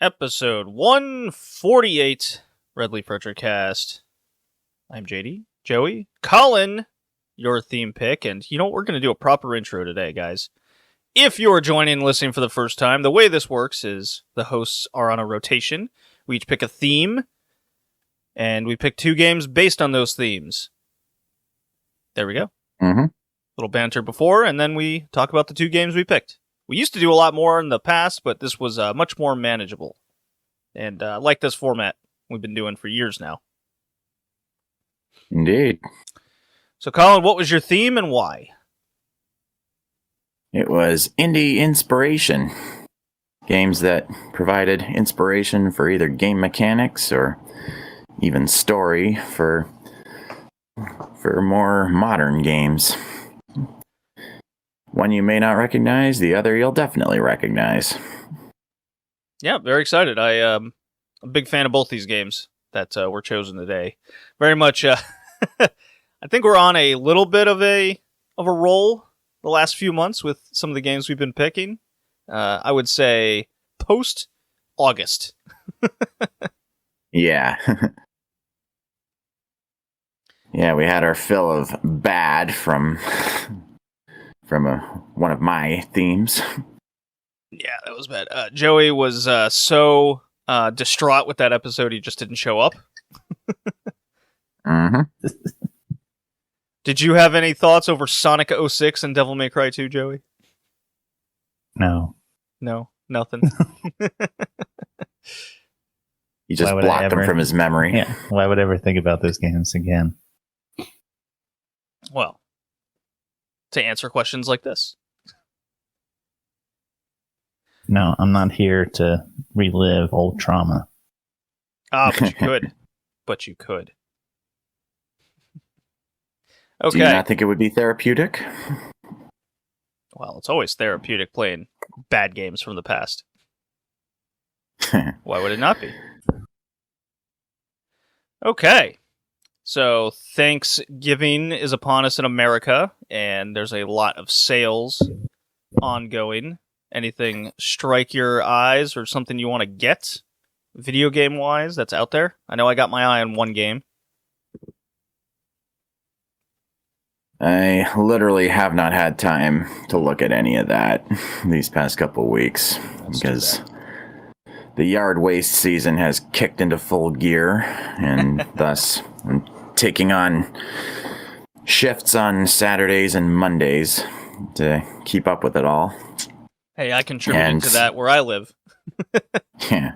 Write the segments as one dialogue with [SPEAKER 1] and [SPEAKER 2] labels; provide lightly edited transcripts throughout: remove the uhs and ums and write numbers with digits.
[SPEAKER 1] episode 148, Red Leaf Retrocast. I'm JD, Joey, Colin, your theme pick, and you know what? We're going to do a proper intro today, guys. If you're joining and listening for the first time, the way this works is the hosts are on a rotation. We each pick a theme, and we pick 2 games based on those themes. There we go. Little banter before, and then we talk about the 2 games we picked. We used to do a lot more in the past, but this was much more manageable. And I like this format we've been doing for years now.
[SPEAKER 2] Indeed.
[SPEAKER 1] So, Colin, what was your theme and why?
[SPEAKER 2] It was indie inspiration. Games that provided inspiration for either game mechanics or even story for more modern games. One you may not recognize, the other you'll definitely recognize.
[SPEAKER 1] Yeah, very excited. I'm a big fan of both these games that were chosen today. Very much, I think we're on a little bit of a roll the last few months with some of the games we've been picking. I would say post-August.
[SPEAKER 2] Yeah. Yeah, we had our fill of bad from one of my themes.
[SPEAKER 1] Yeah, that was bad. Joey was so distraught with that episode, he just didn't show up. Did you have any thoughts over Sonic 06 and Devil May Cry 2, Joey?
[SPEAKER 3] No.
[SPEAKER 1] No, nothing.
[SPEAKER 2] He just blocked them from his memory.
[SPEAKER 3] Yeah, why would I ever think about those games again?
[SPEAKER 1] Well, to answer questions like this.
[SPEAKER 3] No, I'm not here to relive old trauma.
[SPEAKER 1] Ah, but you could. But you could. Okay.
[SPEAKER 2] Do you not think it would be therapeutic?
[SPEAKER 1] Well, it's always therapeutic playing bad games from the past. Why would it not be? Okay. So, Thanksgiving is upon us in America, and there's a lot of sales ongoing. Anything strike your eyes or something you want to get, video game-wise, that's out there? I know I got my eye on one game.
[SPEAKER 2] I literally have not had time to look at any of that these past couple of weeks because the yard waste season has kicked into full gear, and thus I'm taking on shifts on Saturdays and Mondays to keep up with it all.
[SPEAKER 1] Hey, I contributed to that where I live.
[SPEAKER 2] Yeah.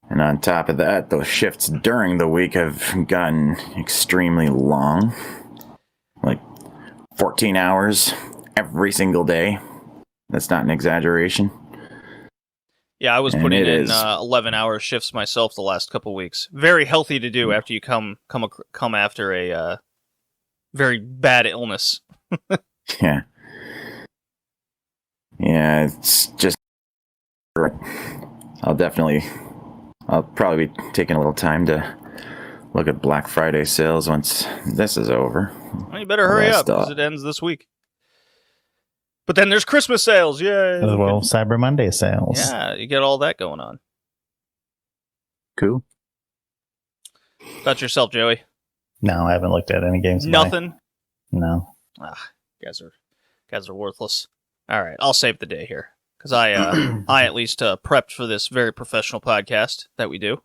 [SPEAKER 2] And on top of that, those shifts during the week have gotten extremely long. Like 14 hours every single day. That's not an exaggeration.
[SPEAKER 1] Yeah, I was putting in 11-hour shifts myself the last couple weeks. Very healthy to do after you come after a very bad illness.
[SPEAKER 2] Yeah. Yeah, it's just... I'll probably be taking a little time to look at Black Friday sales once this is over.
[SPEAKER 1] Well, you better hurry up, because it ends this week. But then there's Christmas sales, yay!
[SPEAKER 3] As well, Cyber Monday sales.
[SPEAKER 1] Yeah, you get all that going on.
[SPEAKER 2] Cool.
[SPEAKER 1] About yourself, Joey?
[SPEAKER 3] No, I haven't looked at any games.
[SPEAKER 1] Nothing?
[SPEAKER 3] No.
[SPEAKER 1] Guys are worthless. All right, I'll save the day here. Because I at least prepped for this very professional podcast that we do.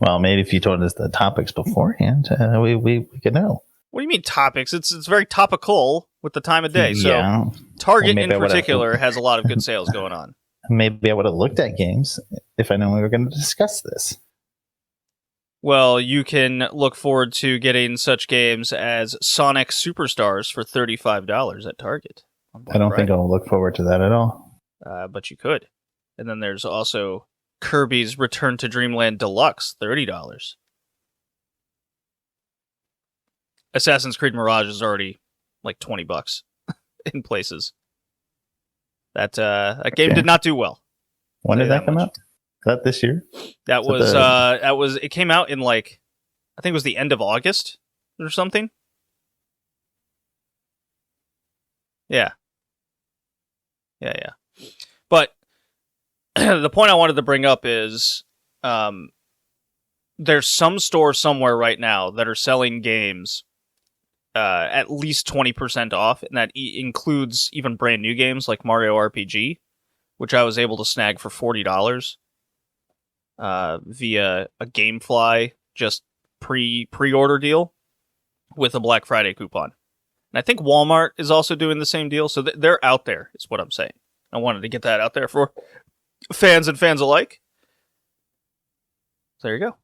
[SPEAKER 3] Well, maybe if you told us the topics beforehand, we could know.
[SPEAKER 1] What do you mean topics? It's very topical with the time of day.
[SPEAKER 3] Yeah.
[SPEAKER 1] So Target in particular has a lot of good sales going on.
[SPEAKER 3] Maybe I would have looked at games if I knew we were going to discuss this.
[SPEAKER 1] Well, you can look forward to getting such games as Sonic Superstars for $35 at Target.
[SPEAKER 3] I don't think I'll look forward to that at all.
[SPEAKER 1] But you could. And then there's also Kirby's Return to Dreamland Deluxe, $30. Assassin's Creed Mirage is already like $20 in places. That game did not do well.
[SPEAKER 3] When did that come out? Is that this year?
[SPEAKER 1] That was it came out in I think it was the end of August or something. Yeah. But the point I wanted to bring up is there's some store somewhere right now that are selling games at least 20% off, and that includes even brand new games like Mario RPG, which I was able to snag for $40 via a GameFly just pre-order deal with a Black Friday coupon. And I think Walmart is also doing the same deal, so they're out there, is what I'm saying. I wanted to get that out there for fans and fans alike. So there you go.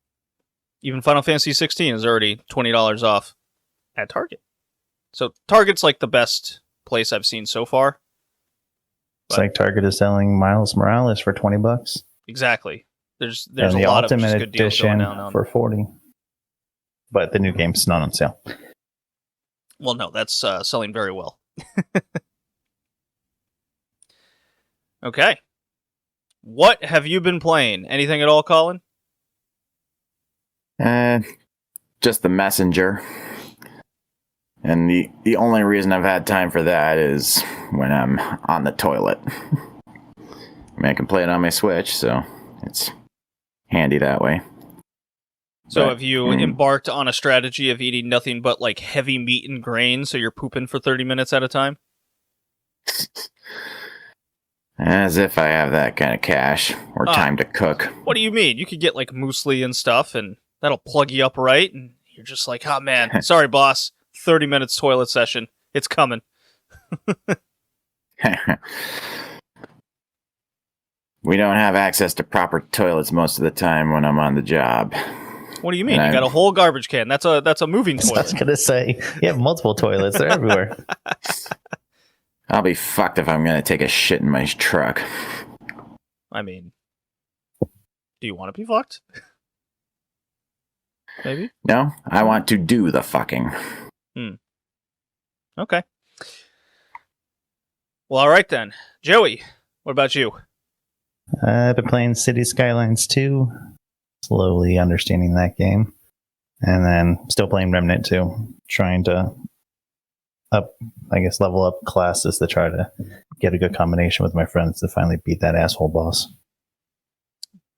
[SPEAKER 1] Even Final Fantasy 16 is already $20 off at Target. So Target's like the best place I've seen so far.
[SPEAKER 3] It's like Target is selling Miles Morales for $20.
[SPEAKER 1] Exactly. There's
[SPEAKER 3] and
[SPEAKER 1] a
[SPEAKER 3] the
[SPEAKER 1] lot of
[SPEAKER 3] Ultimate
[SPEAKER 1] just good deals going
[SPEAKER 3] Edition
[SPEAKER 1] on.
[SPEAKER 3] for $40. But the new game's not on sale.
[SPEAKER 1] Well, no, that's selling very well. Okay. What have you been playing? Anything at all, Colin?
[SPEAKER 2] Just the Messenger. And the only reason I've had time for that is when I'm on the toilet. I mean, I can play it on my Switch, so it's handy that way.
[SPEAKER 1] So
[SPEAKER 2] But,
[SPEAKER 1] have you embarked on a strategy of eating nothing but like heavy meat and grain, so you're pooping for 30 minutes at a time?
[SPEAKER 2] As if I have that kind of cash or time to cook.
[SPEAKER 1] What do you mean? You could get like muesli and stuff, and that'll plug you up right, and you're just like, oh man, sorry boss, 30 minutes toilet session. It's coming.
[SPEAKER 2] We don't have access to proper toilets most of the time when I'm on the job.
[SPEAKER 1] What do you mean? You got a whole garbage can. That's a moving
[SPEAKER 3] I
[SPEAKER 1] toilet.
[SPEAKER 3] was going to say, you have multiple toilets. They're everywhere.
[SPEAKER 2] I'll be fucked if I'm going to take a shit in my truck.
[SPEAKER 1] I mean, do you want to be fucked? Maybe?
[SPEAKER 2] No, I want to do the fucking.
[SPEAKER 1] Okay. Well, all right then. Joey, what about you?
[SPEAKER 3] I've been playing City Skylines 2, slowly understanding that game. And then still playing Remnant 2, trying to level up classes to try to get a good combination with my friends to finally beat that asshole boss.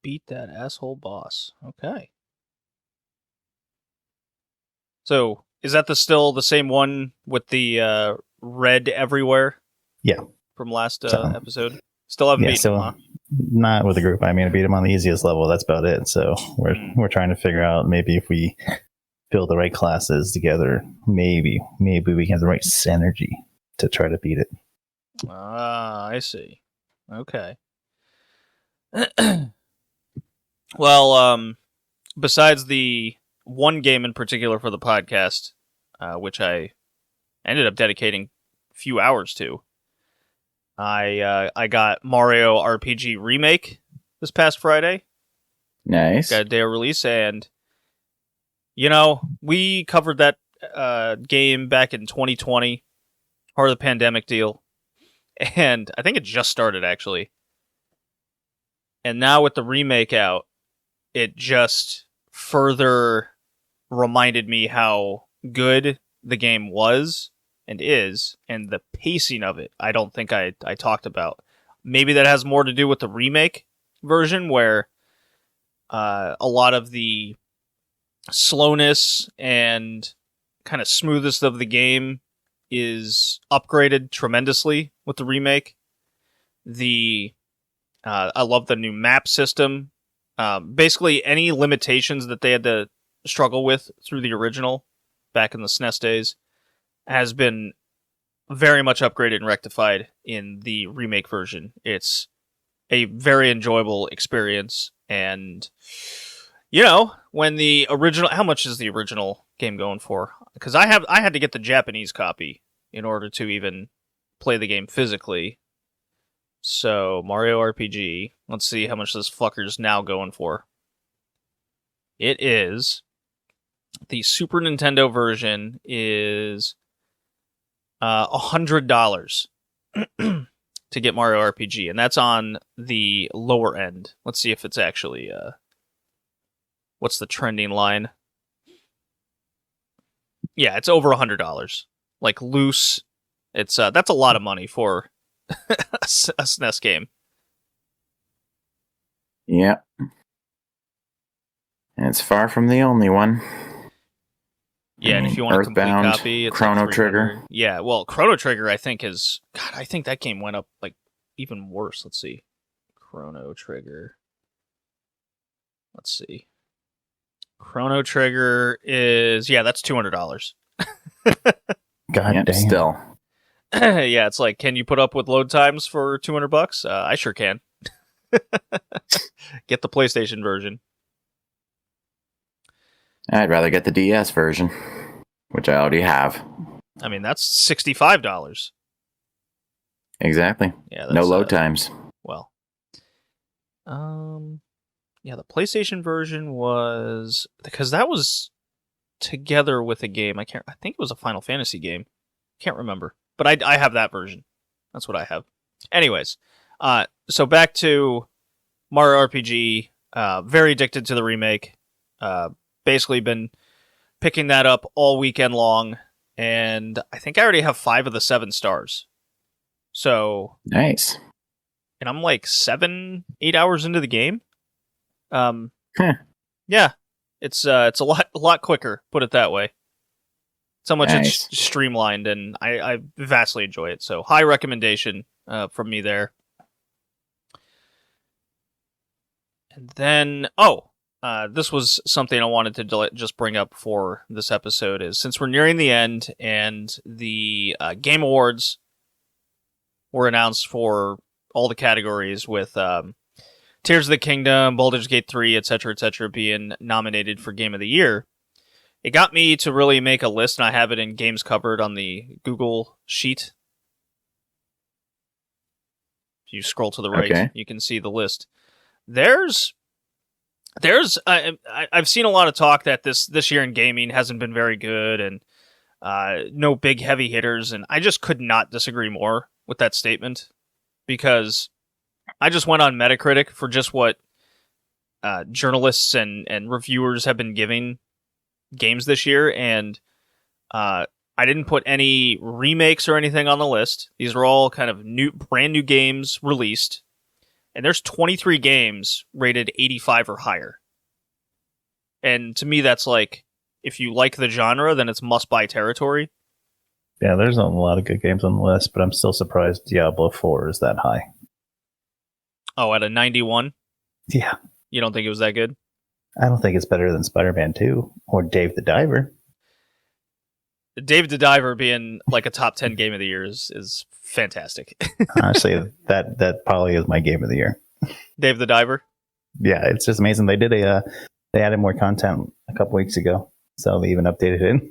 [SPEAKER 1] Beat that asshole boss. Okay. So, is that still the same one with the red everywhere?
[SPEAKER 3] Yeah.
[SPEAKER 1] From last episode? Still haven't beaten him, huh?
[SPEAKER 3] Not with the group. I mean, I beat him on the easiest level. That's about it. So we're trying to figure out maybe if we build the right classes together, maybe we can have the right synergy to try to beat it.
[SPEAKER 1] Ah, I see. Okay. Well, besides the one game in particular for the podcast, which I ended up dedicating a few hours to, I got Mario RPG Remake this past Friday.
[SPEAKER 2] Nice.
[SPEAKER 1] Got a day of release, and you know, we covered that game back in 2020, part of the pandemic deal, and I think it just started actually. And now with the remake out, it just further reminded me how good the game was and is, and the pacing of it, I don't think I talked about. Maybe that has more to do with the remake version, where a lot of the slowness and kind of smoothest of the game is upgraded tremendously with the remake. I love the new map system. Basically, any limitations that they had to struggle with through the original back in the SNES days has been very much upgraded and rectified in the remake version. It's a very enjoyable experience, and you know, when the original, how much is the original game going for? Because I had to get the Japanese copy in order to even play the game physically. So Mario RPG, let's see how much this fucker's now going for. It is, the Super Nintendo version is $100 to get Mario RPG, and that's on the lower end. Let's see if it's actually what's the trending line? Yeah, it's over $100. Like loose. It's that's a lot of money for a SNES game.
[SPEAKER 2] Yep. And it's far from the only one.
[SPEAKER 1] Yeah, and if you want a complete
[SPEAKER 2] Earthbound,
[SPEAKER 1] copy, it's
[SPEAKER 2] Chrono
[SPEAKER 1] like $300.
[SPEAKER 2] Trigger.
[SPEAKER 1] Yeah, well, Chrono Trigger, I think is... God, I think that game went up, like, even worse. Let's see. Chrono Trigger. Let's see. Chrono Trigger is... Yeah, that's $200.
[SPEAKER 3] God
[SPEAKER 2] Yep,
[SPEAKER 3] damn.
[SPEAKER 2] still.
[SPEAKER 1] Yeah, it's like, can you put up with load times for $200? I sure can. Get the PlayStation version.
[SPEAKER 2] I'd rather get the DS version, which I already have.
[SPEAKER 1] I mean, that's $65.
[SPEAKER 2] Exactly.
[SPEAKER 1] Yeah,
[SPEAKER 2] No load times.
[SPEAKER 1] Well, yeah, the PlayStation version was because that was together with a game. I think it was a Final Fantasy game. Can't remember, but I have that version. That's what I have. Anyways, so back to Mario RPG. Very addicted to the remake. Basically been picking that up all weekend long, and I think I already have 5 of the 7 stars. So
[SPEAKER 2] Nice.
[SPEAKER 1] and I'm like 7-8 hours into the game.
[SPEAKER 2] Huh.
[SPEAKER 1] Yeah, it's a lot quicker. Put it that way. So much
[SPEAKER 2] Nice.
[SPEAKER 1] it's streamlined, and I vastly enjoy it. So high recommendation from me there. And then this was something I wanted to just bring up for this episode is since we're nearing the end and the Game Awards were announced for all the categories with Tears of the Kingdom, Baldur's Gate 3, etc., being nominated for Game of the Year. It got me to really make a list, and I have it in Games Covered on the Google Sheet. If you scroll to the right,
[SPEAKER 2] Okay.
[SPEAKER 1] you can see the list. I've seen a lot of talk that this year in gaming hasn't been very good, and no big heavy hitters, and I just could not disagree more with that statement, because I just went on Metacritic for just what journalists and reviewers have been giving games this year, and I didn't put any remakes or anything on the list. These are all kind of brand new games released, and there's 23 games rated 85 or higher. And to me, that's like, if you like the genre, then it's must-buy territory.
[SPEAKER 3] Yeah, there's a lot of good games on the list, but I'm still surprised Diablo 4 is that high.
[SPEAKER 1] Oh, at a 91?
[SPEAKER 3] Yeah.
[SPEAKER 1] You don't think it was that good?
[SPEAKER 3] I don't think it's better than Spider-Man 2 or Dave the Diver.
[SPEAKER 1] Dave the Diver being like a top 10 game of the year is fantastic.
[SPEAKER 3] Honestly, that probably is my game of the year.
[SPEAKER 1] Dave the Diver?
[SPEAKER 3] Yeah, it's just amazing. They did they added more content a couple weeks ago, so they even updated it.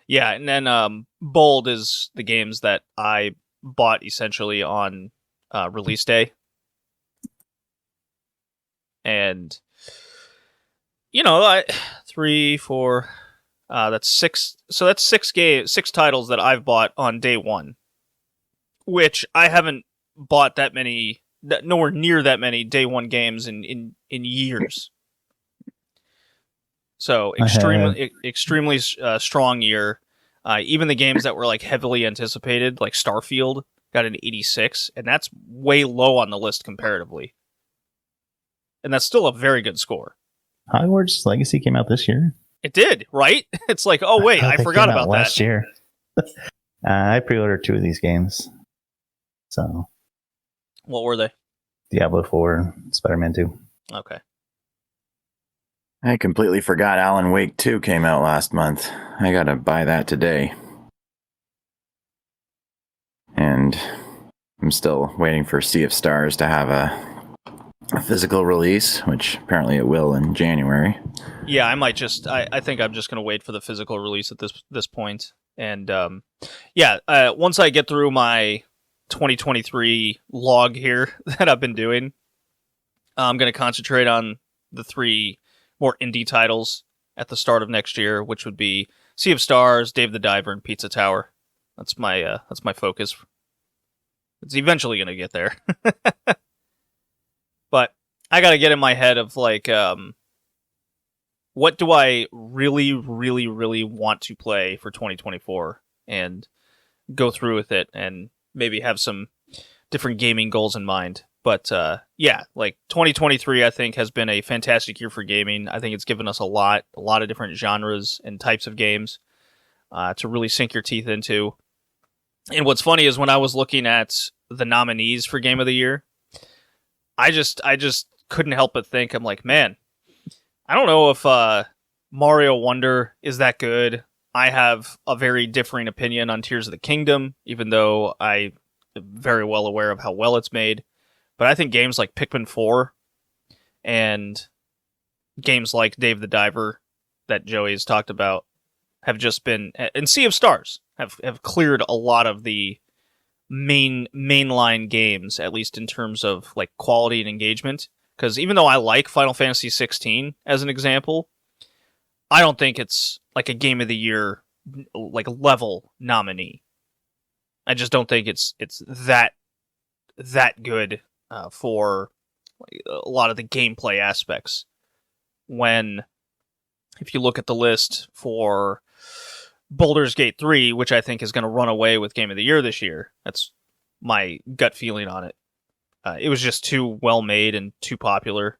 [SPEAKER 1] Yeah, and then Bold is the games that I bought essentially on release day. And, you know, 3, 4, that's 6. So that's 6 titles that I've bought on day one, which I haven't bought that many, nowhere near that many day one games in years. So extremely strong year. Even the games that were like heavily anticipated, like Starfield, got an 86, and that's way low on the list comparatively. And that's still a very good score.
[SPEAKER 3] Hogwarts Legacy came out this year.
[SPEAKER 1] It did, right? It's like, oh wait, I forgot about that.
[SPEAKER 3] Last year. I pre-ordered 2 of these games. So,
[SPEAKER 1] What were they?
[SPEAKER 3] Diablo 4 and Spider-Man 2.
[SPEAKER 1] Okay.
[SPEAKER 2] I completely forgot Alan Wake 2 came out last month. I gotta buy that today. And I'm still waiting for Sea of Stars to have a physical release, which apparently it will in January.
[SPEAKER 1] Yeah, I might just. I think I'm just going to wait for the physical release at this point. And once I get through my 2023 log here that I've been doing, I'm going to concentrate on the 3 more indie titles at the start of next year, which would be Sea of Stars, Dave the Diver, and Pizza Tower. That's my focus. It's eventually going to get there. But I got to get in my head of like, what do I really, really, really want to play for 2024, and go through with it, and maybe have some different gaming goals in mind. But yeah, like 2023, I think has been a fantastic year for gaming. I think it's given us a lot of different genres and types of games to really sink your teeth into. And what's funny is when I was looking at the nominees for Game of the Year, I just couldn't help but think, I'm like, man, I don't know if Mario Wonder is that good. I have a very differing opinion on Tears of the Kingdom, even though I am very well aware of how well it's made. But I think games like Pikmin 4 and games like Dave the Diver that Joey has talked about have just been, and Sea of Stars have cleared a lot of the mainline games, at least in terms of like quality and engagement. Because even though I like Final Fantasy 16 as an example, I don't think it's like a Game of the Year like level nominee. I just don't think it's that good for a lot of the gameplay aspects. When, if you look at the list for Baldur's Gate 3, which I think is going to run away with Game of the Year this year, that's my gut feeling on it. It was just too well made and too popular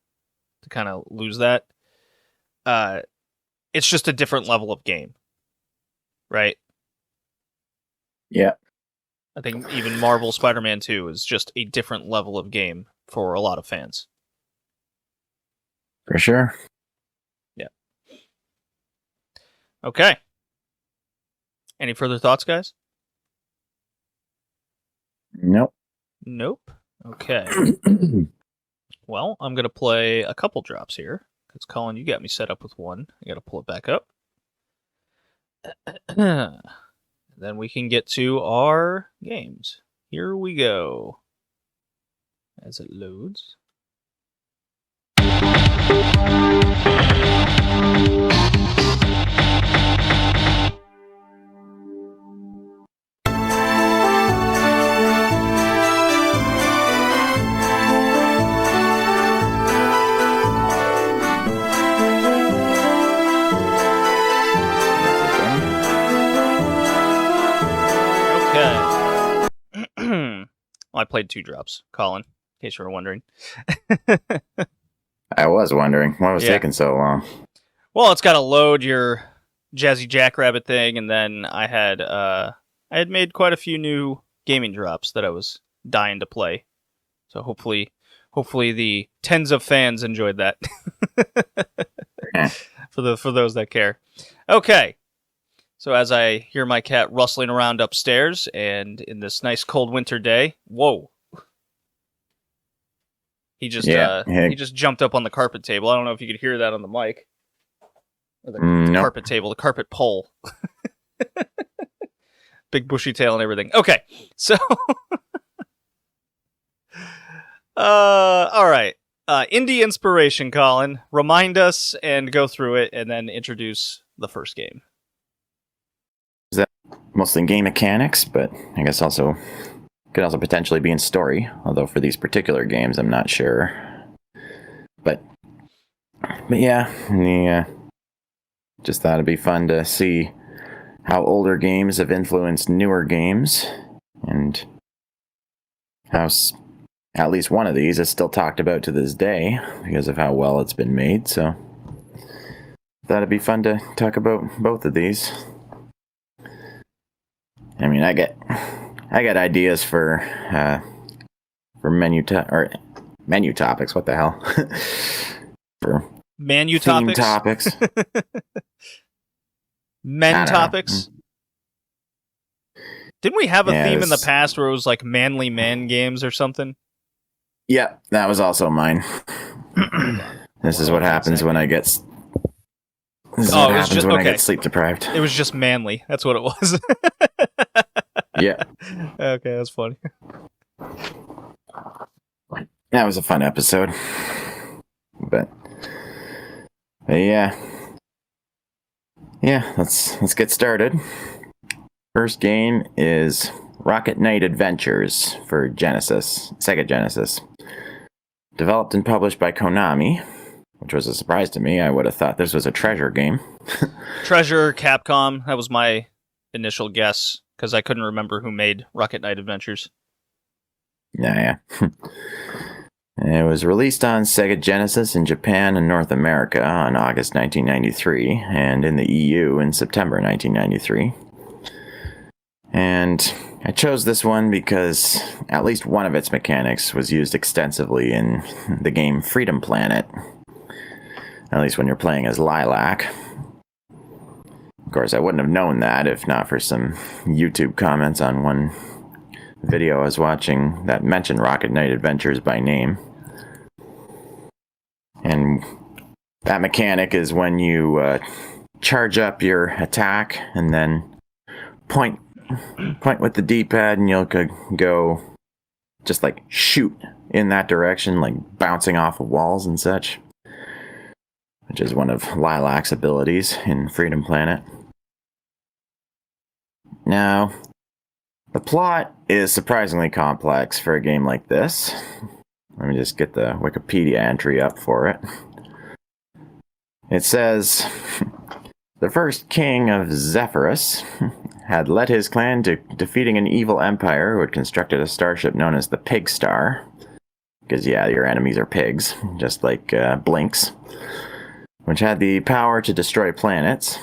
[SPEAKER 1] to kind of lose that. It's just a different level of game, right?
[SPEAKER 2] Yeah.
[SPEAKER 1] I think even Marvel Spider-Man 2 is just a different level of game for a lot of fans.
[SPEAKER 2] For sure.
[SPEAKER 1] Yeah. Okay. Any further thoughts, guys?
[SPEAKER 2] Nope.
[SPEAKER 1] Nope. Okay. Well, I'm going to play a couple drops here. Because, Colin, you got me set up with one. I got to pull it back up. Then we can get to our games. Here we go. As it loads. Well, I played 2 drops, Colin, in case you were wondering.
[SPEAKER 2] I was wondering why was taking so long.
[SPEAKER 1] Well, it's got to load your Jazzy Jackrabbit thing, and then I had made quite a few new gaming drops that I was dying to play. So hopefully the tens of fans enjoyed that. for those that care. Okay. So as I hear my cat rustling around upstairs, and in this nice cold winter day, whoa. He just jumped up on the carpet table. I don't know if you could hear that on the mic. Or the
[SPEAKER 2] Nope.
[SPEAKER 1] carpet table, the carpet pole. Big bushy tail and everything. Okay, so... all right. Indie inspiration, Colin. Remind us and go through it, and then introduce the first game.
[SPEAKER 2] Is that mostly game mechanics, but I guess could also potentially be in story, although for these particular games I'm not sure. But yeah, just thought it'd be fun to see how older games have influenced newer games, and how at least one of these is still talked about to this day because of how well it's been made. So thought it'd be fun to talk about both of these. I mean, I got ideas for menu topics. What the hell? For
[SPEAKER 1] menu
[SPEAKER 2] theme
[SPEAKER 1] topics. Men topics. Didn't we have a theme in the past where it was like manly man games or something?
[SPEAKER 2] Yeah, that was also mine. This is what happens when I get. This is what happens when I get sleep deprived.
[SPEAKER 1] It was just manly. That's what it was.
[SPEAKER 2] Yeah.
[SPEAKER 1] Okay, that's funny.
[SPEAKER 2] That was a fun episode. But yeah. Yeah, let's get started. First game is Rocket Knight Adventures for Sega Genesis. Developed and published by Konami, which was a surprise to me. I would have thought this was a Treasure game.
[SPEAKER 1] Treasure, Capcom, that was my initial guess, because I couldn't remember who made Rocket Knight Adventures.
[SPEAKER 2] Yeah. It was released on Sega Genesis in Japan and North America on August 1993, and in the EU in September 1993. And I chose this one because at least one of its mechanics was used extensively in the game Freedom Planet, at least when you're playing as Lilac. Of course, I wouldn't have known that if not for some YouTube comments on one video I was watching that mentioned Rocket Knight Adventures by name. And that mechanic is when you charge up your attack and then point with the D-pad, and you'll go just like shoot in that direction, like bouncing off of walls and such, which is one of Lilac's abilities in Freedom Planet. Now, the plot is surprisingly complex for a game like this. Let me just get the Wikipedia entry up for it. It says, the first king of Zephyrus had led his clan to defeating an evil empire who had constructed a starship known as the Pig Star. Because, yeah, your enemies are pigs, just like Blinks, which had the power to destroy planets.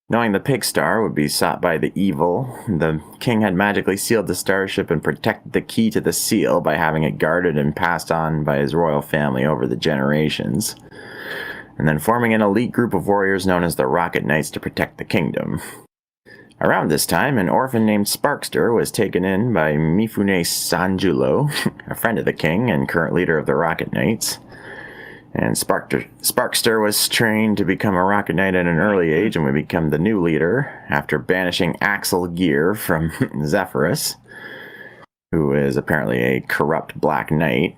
[SPEAKER 2] Knowing the Pig Star would be sought by the evil, the king had magically sealed the starship and protected the key to the seal by having it guarded and passed on by his royal family over the generations, and then forming an elite group of warriors known as the Rocket Knights to protect the kingdom. Around this time, an orphan named Sparkster was taken in by Mifune Sanjulo, a friend of the king and current leader of the Rocket Knights. And Sparkster was trained to become a Rocket Knight at an early age and would become the new leader after banishing Axel Gear from Zephyrus, who is apparently a corrupt Black Knight,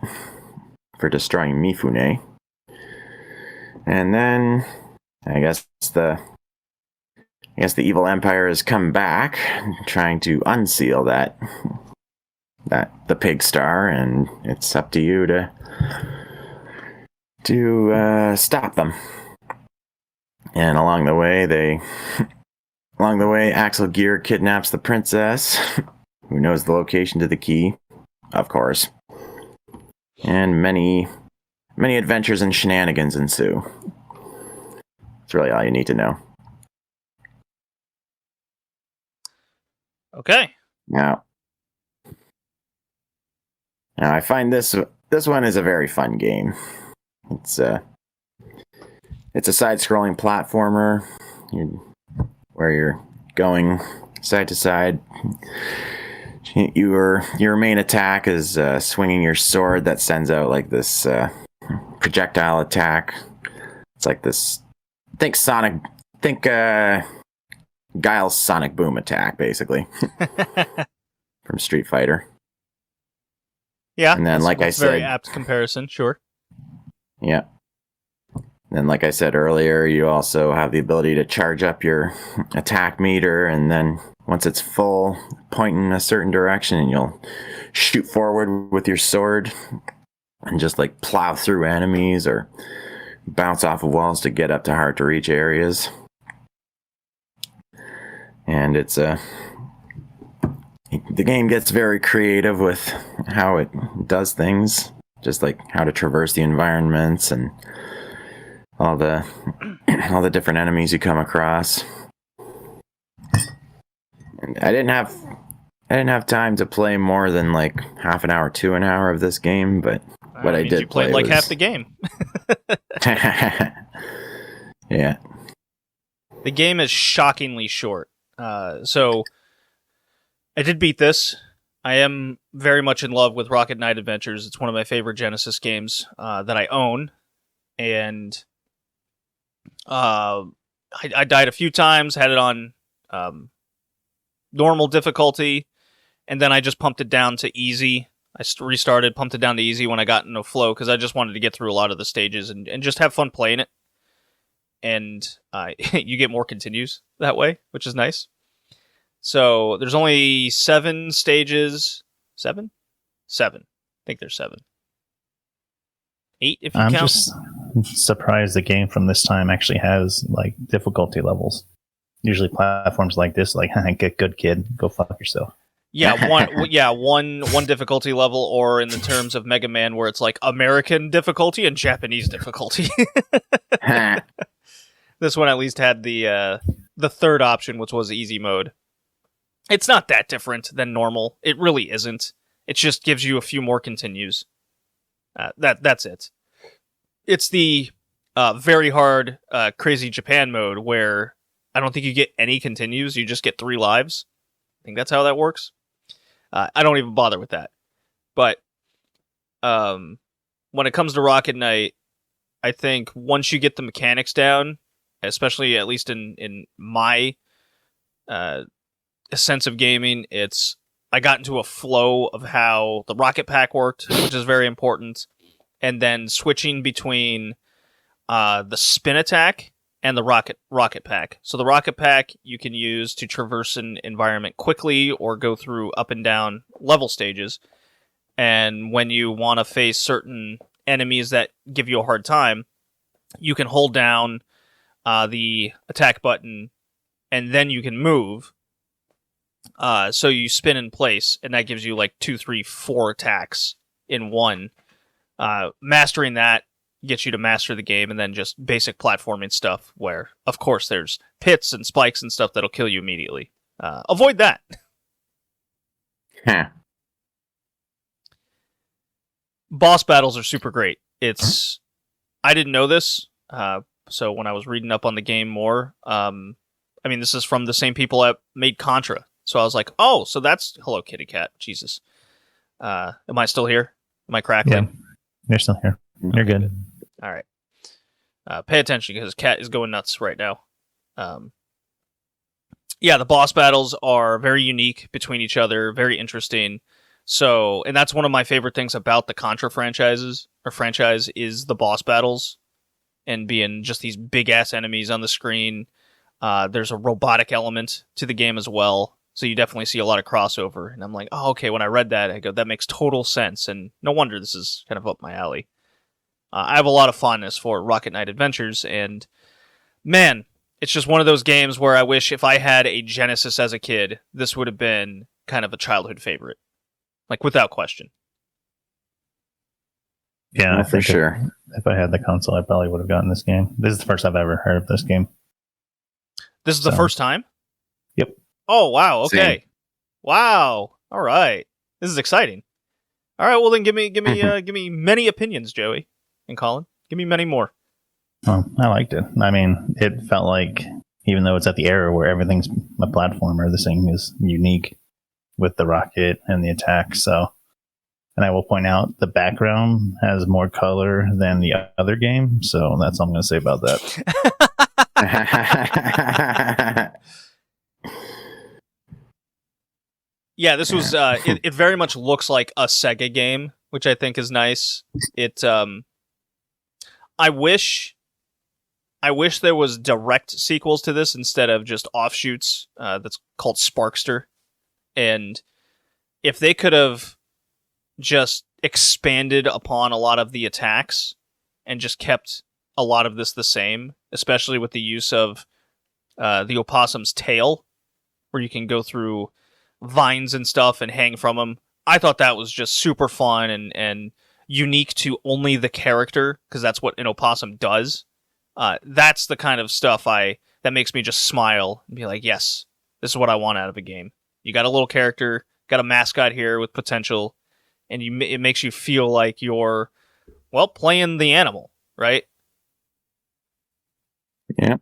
[SPEAKER 2] for destroying Mifune. And then, I guess the evil empire has come back, trying to unseal the Pig Star, and it's up to you to stop them. And along the way, Axel Gear kidnaps the princess, who knows the location to the key, of course. And many adventures and shenanigans ensue. That's really all you need to know.
[SPEAKER 1] Okay.
[SPEAKER 2] Now I find this one is a very fun game. It's a side-scrolling platformer where you're going side to side. Your main attack is swinging your sword that sends out like this projectile attack. It's like this. Think Guile's Sonic Boom attack, basically, from Street Fighter.
[SPEAKER 1] Yeah,
[SPEAKER 2] and then like I said,
[SPEAKER 1] very apt comparison. Sure.
[SPEAKER 2] Yeah. And like I said earlier, you also have the ability to charge up your attack meter, and then once it's full, point in a certain direction, and you'll shoot forward with your sword and just like plow through enemies or bounce off of walls to get up to hard to reach areas. And the game gets very creative with how it does things, just like how to traverse the environments and all the different enemies you come across. And I didn't have time to play more than like half an hour to an hour of this game, but what I did
[SPEAKER 1] you played
[SPEAKER 2] play
[SPEAKER 1] like half the game.
[SPEAKER 2] Yeah.
[SPEAKER 1] The game is shockingly short. So I did beat this. I am very much in love with Rocket Knight Adventures. It's one of my favorite Genesis games that I own. And I died a few times, had it on normal difficulty, and then I just pumped it down to easy. I restarted, pumped it down to easy when I got into flow, because I just wanted to get through a lot of the stages and just have fun playing it. And you get more continues that way, which is nice. So there's only 7 stages. 7? 7. I think there's 7. 8 if you count.
[SPEAKER 3] I'm just surprised the game from this time actually has like difficulty levels. Usually platforms like this, like, get good kid, go fuck yourself.
[SPEAKER 1] Yeah, one difficulty level, or in the terms of Mega Man, where it's like American difficulty and Japanese difficulty. This one at least had the third option, which was easy mode. It's not that different than normal. It really isn't. It just gives you a few more continues. That's it. It's the very hard Crazy Japan mode where I don't think you get any continues. You just get 3 lives. I think that's how that works. I don't even bother with that. But when it comes to Rocket Knight, I think once you get the mechanics down, especially at least in my sense of gaming, I got into a flow of how the rocket pack worked, which is very important, and then switching between the spin attack and the rocket pack. So the rocket pack you can use to traverse an environment quickly or go through up and down level stages. And when you want to face certain enemies that give you a hard time, you can hold down the attack button and then you can move. So you spin in place, and that gives you like 2, 3, 4 attacks in one. Mastering that gets you to master the game, and then just basic platforming stuff where, of course, there's pits and spikes and stuff that'll kill you immediately. Avoid that.
[SPEAKER 2] Huh.
[SPEAKER 1] Boss battles are super great. I didn't know this, so when I was reading up on the game more, this is from the same people that made Contra. So I was like, oh, so that's... Hello, kitty cat. Jesus. Am I still here? Am I crackling?
[SPEAKER 3] Yeah, you're still here. You're good.
[SPEAKER 1] All right. Pay attention because cat is going nuts right now. The boss battles are very unique between each other, very interesting. So, and that's one of my favorite things about the Contra franchise is the boss battles and being just these big ass enemies on the screen. There's a robotic element to the game as well. So you definitely see a lot of crossover. And I'm like, oh, okay, when I read that, I go, that makes total sense. And no wonder this is kind of up my alley. I have a lot of fondness for Rocket Knight Adventures. And man, it's just one of those games where I wish if I had a Genesis as a kid, this would have been kind of a childhood favorite. Like, without question.
[SPEAKER 3] Yeah,
[SPEAKER 2] for sure.
[SPEAKER 3] If I had the console, I probably would have gotten this game. This is the first I've ever heard of this game.
[SPEAKER 1] This is the first time?
[SPEAKER 3] Yep.
[SPEAKER 1] Oh, wow. Okay.
[SPEAKER 2] Same.
[SPEAKER 1] Wow. All right. This is exciting. All right. Well, then give me many opinions, Joey and Colin. Give me many more.
[SPEAKER 3] Well, I liked it. I mean, it felt like, even though it's at the era where everything's a platformer, this thing is unique with the rocket and the attack. So, and I will point out the background has more color than the other game. So that's all I'm going to say about that.
[SPEAKER 1] Yeah, this was it very much looks like a Sega game, which I think is nice. I wish there was direct sequels to this instead of just offshoots. That's called Sparkster. And if they could have just expanded upon a lot of the attacks and just kept a lot of this the same, especially with the use of the opossum's tail, where you can go through vines and stuff and hang from them. I thought that was just super fun and unique to only the character, because that's what an opossum does. That's the kind of stuff that makes me just smile and be like, yes, this is what I want out of a game. You got a little character, got a mascot here with potential, and it makes you feel like you're, well, playing the animal, right?
[SPEAKER 2] Yeah.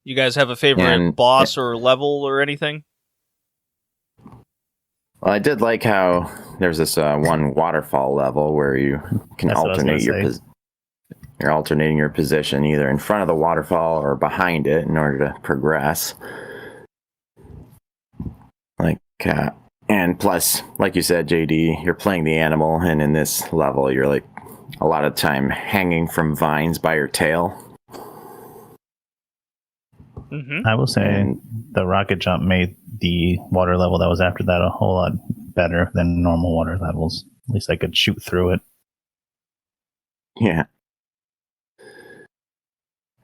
[SPEAKER 1] You guys have a favorite boss or level or anything?
[SPEAKER 2] Well, I did like how there's this one waterfall level where you can alternate you're alternating your position either in front of the waterfall or behind it in order to progress. And plus, like you said, JD, you're playing the animal, and in this level, you're like a lot of time hanging from vines by your tail.
[SPEAKER 3] Mm-hmm. I will say the rocket jump made the water level that was after that a whole lot better than normal water levels. At least I could shoot through it.
[SPEAKER 2] Yeah.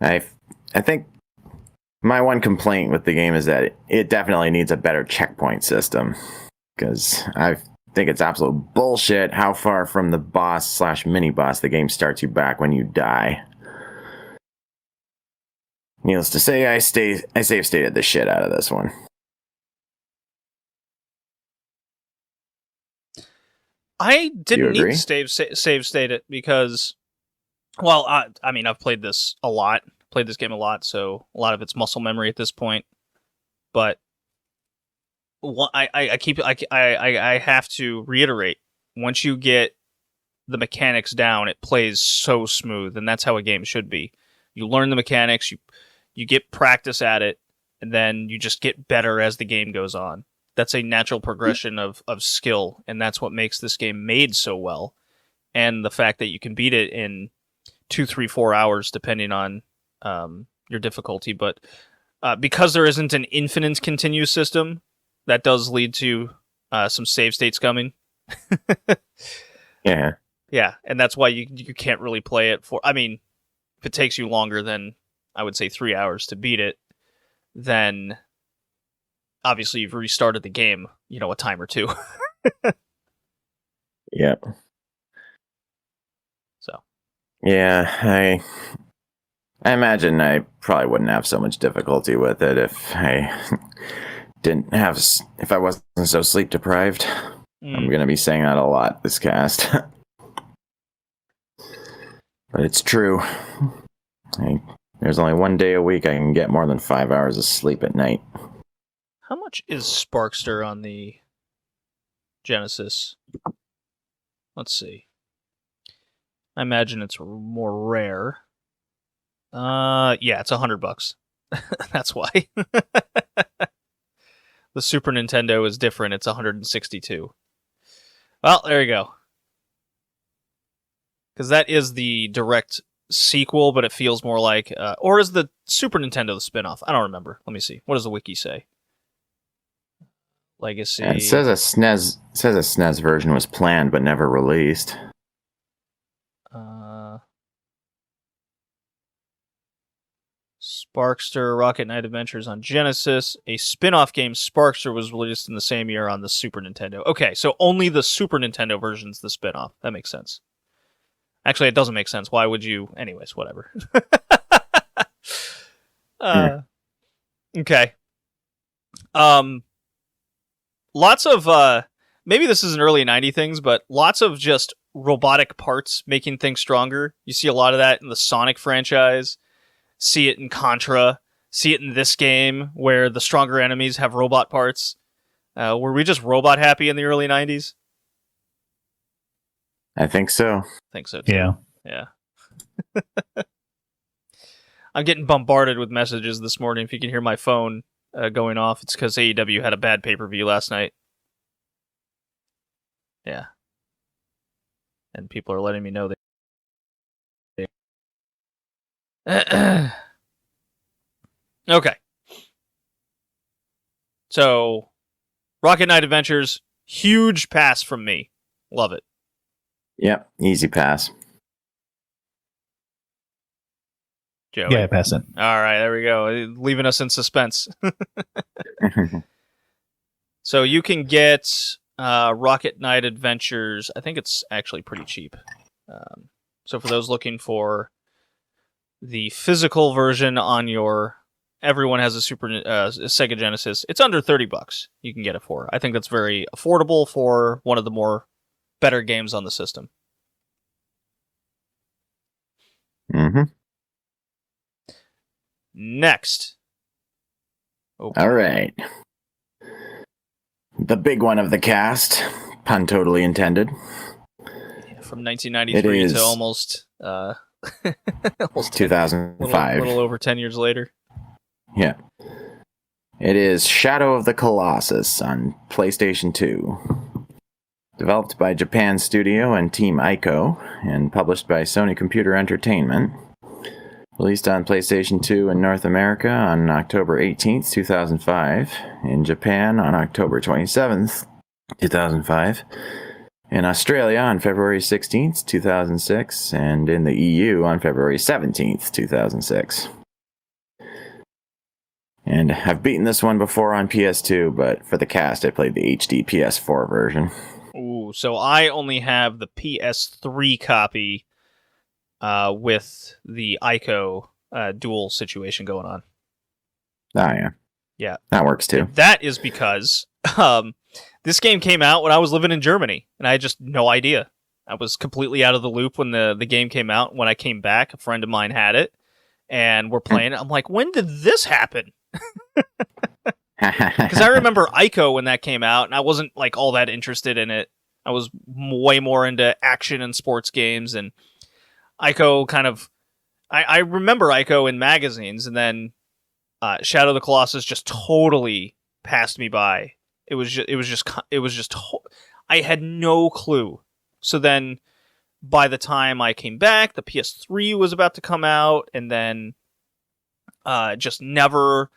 [SPEAKER 2] I think My one complaint with the game is that it definitely needs a better checkpoint system. Because I think it's absolute bullshit how far from the boss/mini-boss the game starts you back when you die. Needless to say, I save stated the shit out of this one.
[SPEAKER 1] I didn't need to save state it because, well, I mean, I've played this game a lot, so a lot of it's muscle memory at this point. But I have to reiterate, once you get the mechanics down, it plays so smooth, and that's how a game should be. You learn the mechanics, you get practice at it, and then you just get better as the game goes on. That's a natural progression of skill, and that's what makes this game made so well. And the fact that you can beat it in 2, 3, 4 hours, depending on your difficulty. But because there isn't an infinite continue system, that does lead to some save states coming.
[SPEAKER 2] Yeah.
[SPEAKER 1] Yeah, and that's why you can't really play it for... I mean, if it takes you longer than, I would say, 3 hours to beat it, then obviously you've restarted the game, a time or two.
[SPEAKER 2] Yep.
[SPEAKER 1] So.
[SPEAKER 2] Yeah, I imagine I probably wouldn't have so much difficulty with it if I if I wasn't so sleep deprived. I'm going to be saying that a lot this cast. But it's true. There's only one day a week I can get more than 5 hours of sleep at night.
[SPEAKER 1] How much is Sparkster on the Genesis? Let's see. I imagine it's more rare. Yeah, it's $100. That's why. The Super Nintendo is different. It's $162. Well, there you go. Because that is the direct sequel, but it feels more like... or is the Super Nintendo the spin-off? I don't remember. Let me see. What does the wiki say? Legacy...
[SPEAKER 2] Yeah, it says a SNES version was planned but never released.
[SPEAKER 1] Sparkster Rocket Knight Adventures on Genesis. A spin-off game, Sparkster, was released in the same year on the Super Nintendo. Okay, so only the Super Nintendo version's the spin-off. That makes sense. Actually, it doesn't make sense. Why would you... Anyways, whatever. Okay. Lots of... maybe this is an early 90s things, but lots of just robotic parts making things stronger. You see a lot of that in the Sonic franchise. See it in Contra. See it in this game, where the stronger enemies have robot parts. Were we just robot happy in the early 90s?
[SPEAKER 2] I think so.
[SPEAKER 1] I think so, too.
[SPEAKER 3] Yeah.
[SPEAKER 1] Yeah. I'm getting bombarded with messages this morning. If you can hear my phone going off, it's because AEW had a bad pay-per-view last night. Yeah. And people are letting me know they... Okay. So, Rocket Knight Adventures, huge pass from me. Love it.
[SPEAKER 2] Yep, easy pass.
[SPEAKER 1] Joey?
[SPEAKER 3] Yeah, pass it.
[SPEAKER 1] All right, there we go. Leaving us in suspense. So you can get Rocket Knight Adventures. I think it's actually pretty cheap. So for those looking for the physical version on your... Everyone has a Sega Genesis. It's under $30 you can get it for. I think that's very affordable for one of the more better games on the system.
[SPEAKER 2] Mm-hmm.
[SPEAKER 1] Next. Okay.
[SPEAKER 2] All right. The big one of the cast, pun totally intended.
[SPEAKER 1] From 1993 to almost
[SPEAKER 2] 2005.
[SPEAKER 1] A little over 10 years later.
[SPEAKER 2] Yeah. It is Shadow of the Colossus on PlayStation 2. Developed by Japan Studio and Team Ico, and published by Sony Computer Entertainment. Released on PlayStation 2 in North America on October 18th, 2005. In Japan on October 27th, 2005. In Australia on February 16th, 2006. And in the EU on February 17th, 2006. And I've beaten this one before on PS2, but for the cast, I played the HD PS4 version.
[SPEAKER 1] Ooh, so I only have the PS3 copy with the Ico dual situation going on.
[SPEAKER 2] Oh, yeah.
[SPEAKER 1] Yeah.
[SPEAKER 2] That works, too.
[SPEAKER 1] And that is because this game came out when I was living in Germany, and I had just no idea. I was completely out of the loop when the game came out. When I came back, a friend of mine had it, and we're playing it. I'm like, when did this happen? Because I remember Ico when that came out, and I wasn't like all that interested in it. I was way more into action and sports games, and Ico kind of... I remember Ico in magazines, and then Shadow of the Colossus just totally passed me by. It was just I had no clue. So then, by the time I came back, the PS3 was about to come out, and then just never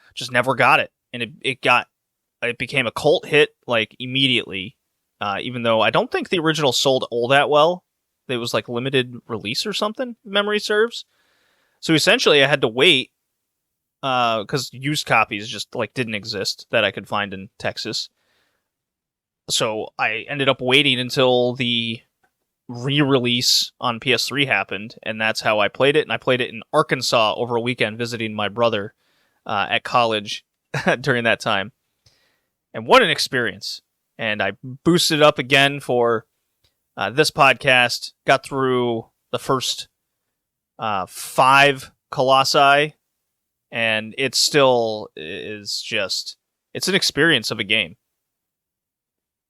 [SPEAKER 1] got it. And it became a cult hit like immediately. Even though I don't think the original sold all that well. It was like limited release or something, if memory serves. So essentially I had to wait because used copies just like didn't exist that I could find in Texas. So I ended up waiting until the re-release on PS3 happened, and that's how I played it. And I played it in Arkansas over a weekend visiting my brother at college during that time. And what an experience. And I boosted it up again for this podcast, got through the first 5 Colossi, and it still is just... It's an experience of a game.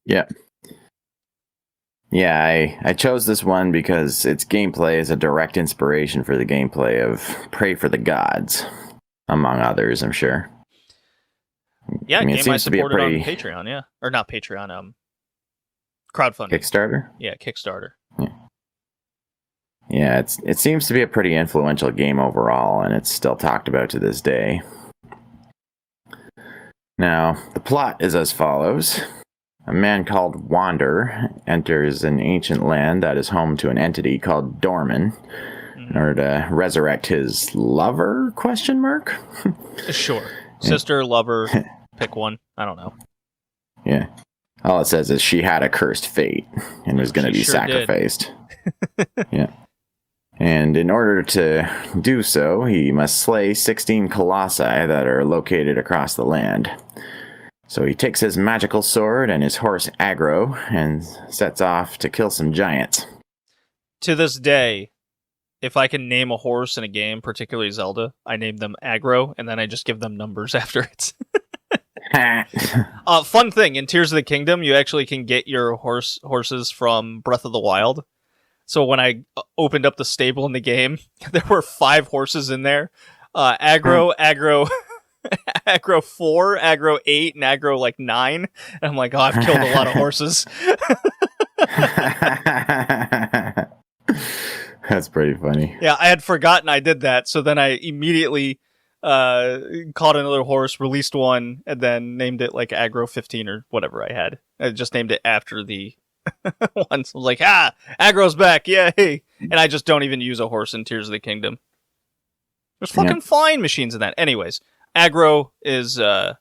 [SPEAKER 2] Yeah. Yeah, I chose this one because its gameplay is a direct inspiration for the gameplay of Pray for the Gods, among others, I'm sure.
[SPEAKER 1] Yeah,
[SPEAKER 2] I mean,
[SPEAKER 1] game I supported on Patreon, yeah. Or not Patreon, crowdfunding.
[SPEAKER 2] Kickstarter?
[SPEAKER 1] Yeah, Kickstarter.
[SPEAKER 2] Yeah, it seems to be a pretty influential game overall, and it's still talked about to this day. Now, the plot is as follows. A man called Wander enters an ancient land that is home to an entity called Dorman in order to resurrect his lover, ?
[SPEAKER 1] Sure. Sister, lover, pick one. I don't know.
[SPEAKER 2] Yeah. All it says is she had a cursed fate and was going to be sacrificed. Yeah. And in order to do so, he must slay 16 colossi that are located across the land. So he takes his magical sword and his horse Aggro and sets off to kill some giants.
[SPEAKER 1] To this day, if I can name a horse in a game, particularly Zelda, I name them Aggro, and then I just give them numbers after it. Fun thing, in Tears of the Kingdom, you actually can get your horses from Breath of the Wild. So when I opened up the stable in the game, there were 5 horses in there. Aggro, Aggro 4, Aggro 8, and Aggro like 9. And I'm like, oh, I've killed a lot of horses.
[SPEAKER 2] That's pretty funny.
[SPEAKER 1] Yeah, I had forgotten I did that. So then I immediately caught another horse, released one, and then named it like Aggro 15 or whatever I had. I just named it after the one. So I was like, Aggro's back, yay! And I just don't even use a horse in Tears of the Kingdom. There's fucking flying machines in that. Anyways, Aggro is a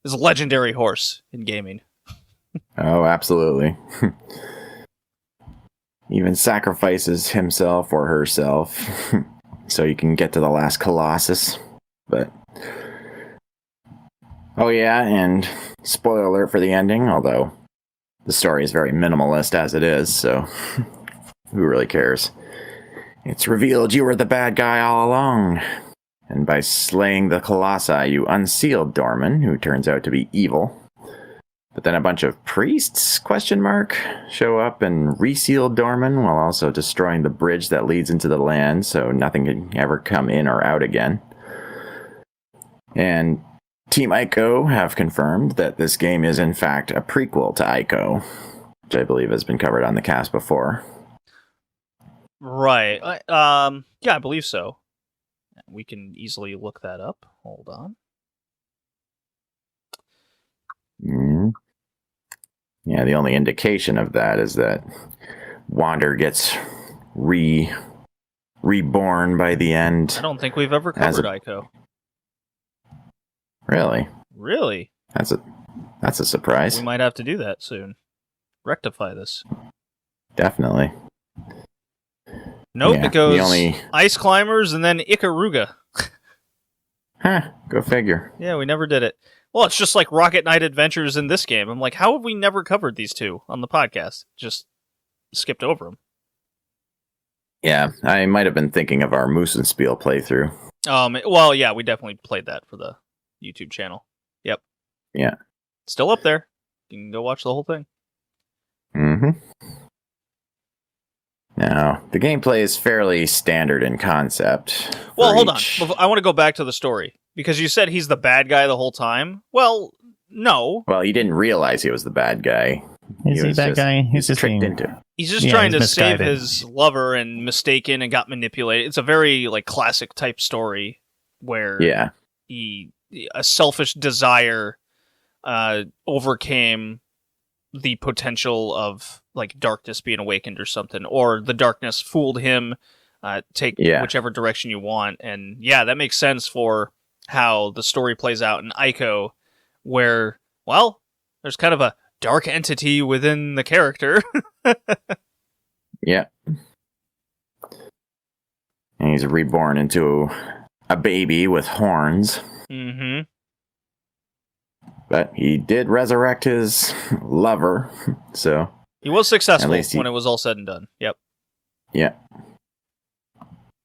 [SPEAKER 1] legendary horse in gaming.
[SPEAKER 2] Oh, absolutely. Even sacrifices himself or herself so you can get to the last Colossus. But oh yeah, and spoiler alert for the ending, although the story is very minimalist as it is, so who really cares? It's revealed you were the bad guy all along. And by slaying the Colossi, you unsealed Dorman, who turns out to be evil. But then a bunch of priests, show up and reseal Dorman while also destroying the bridge that leads into the land, so nothing can ever come in or out again. And Team Ico have confirmed that this game is in fact a prequel to Ico, which I believe has been covered on the cast before.
[SPEAKER 1] Right. Yeah, I believe so. We can easily look that up. Hold on.
[SPEAKER 2] Yeah, the only indication of that is that Wander gets reborn by the end.
[SPEAKER 1] I don't think we've ever covered Ico.
[SPEAKER 2] Really?
[SPEAKER 1] Really?
[SPEAKER 2] That's a surprise.
[SPEAKER 1] We might have to do that soon. Rectify this.
[SPEAKER 2] Definitely.
[SPEAKER 1] Nope,
[SPEAKER 2] Yeah,
[SPEAKER 1] it goes Ice Climbers and then Ikaruga.
[SPEAKER 2] Huh, go figure.
[SPEAKER 1] Yeah, we never did it. Well, it's just like Rocket Knight Adventures in this game. I'm like, how have we never covered these two on the podcast? Just skipped over them.
[SPEAKER 2] Yeah, I might have been thinking of our Musenspiel playthrough.
[SPEAKER 1] Well, yeah, we definitely played that for the YouTube channel. Yep.
[SPEAKER 2] Yeah.
[SPEAKER 1] Still up there. You can go watch the whole thing.
[SPEAKER 2] Mm-hmm. Now, the gameplay is fairly standard in concept.
[SPEAKER 1] Well, hold on. I want to go back to the story. Because you said he's the bad guy the whole time. Well, no.
[SPEAKER 2] Well, he didn't realize he was the bad guy.
[SPEAKER 3] Is he that guy?
[SPEAKER 2] He's just tricked into it.
[SPEAKER 1] He's just trying to save his lover and mistaken and got manipulated. It's a very classic type story where a selfish desire overcame the potential of darkness being awakened or something, or the darkness fooled him. Take whichever direction you want, and that makes sense for how the story plays out in Ico, where there's kind of a dark entity within the character.
[SPEAKER 2] Yeah. And he's reborn into a baby with horns.
[SPEAKER 1] Mm-hmm.
[SPEAKER 2] But he did resurrect his lover, so...
[SPEAKER 1] He was successful when it was all said and done. Yep.
[SPEAKER 2] Yeah.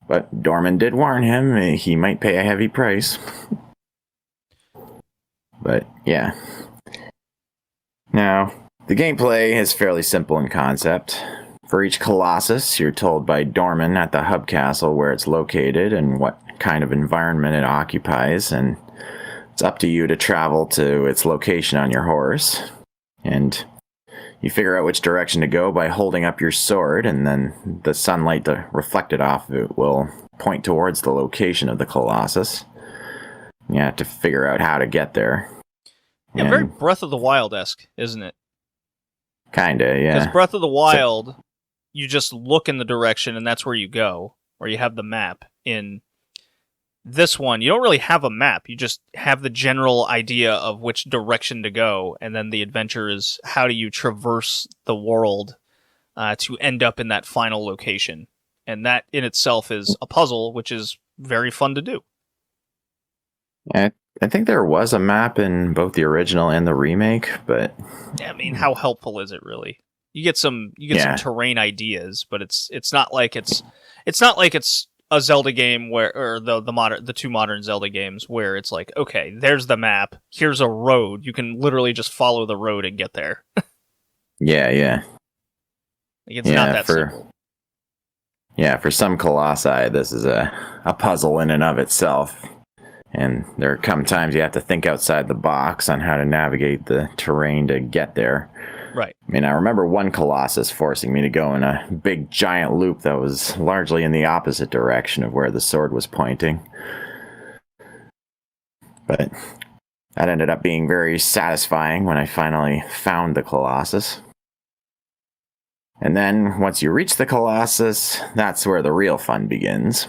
[SPEAKER 2] But Dorman did warn him he might pay a heavy price. But, yeah. Now, the gameplay is fairly simple in concept. For each Colossus, you're told by Dorman at the hub castle where it's located and what kind of environment it occupies, and it's up to you to travel to its location on your horse. And you figure out which direction to go by holding up your sword, and then the sunlight reflected off of it will point towards the location of the Colossus. You have to figure out how to get there.
[SPEAKER 1] Yeah, very Breath of the Wild-esque, isn't it?
[SPEAKER 2] Kinda, yeah.
[SPEAKER 1] Because Breath of the Wild, you just look in the direction and that's where you go, or you have the map. In this one, you don't really have a map. You just have the general idea of which direction to go, and then the adventure is how do you traverse the world to end up in that final location. And that in itself is a puzzle, which is very fun to do.
[SPEAKER 2] I think there was a map in both the original and the remake, but...
[SPEAKER 1] Yeah, I mean, how helpful is it really? You get some terrain ideas, but it's not like it's a Zelda game or the two modern Zelda games where it's like, okay, there's the map, here's a road, you can literally just follow the road and get there.
[SPEAKER 2] Yeah.
[SPEAKER 1] It's not that simple.
[SPEAKER 2] Yeah, for some Colossi, this is a puzzle in and of itself. And there come times you have to think outside the box on how to navigate the terrain to get there.
[SPEAKER 1] Right.
[SPEAKER 2] I mean, I remember one Colossus forcing me to go in a big giant loop that was largely in the opposite direction of where the sword was pointing. But that ended up being very satisfying when I finally found the Colossus. And then, once you reach the Colossus, that's where the real fun begins.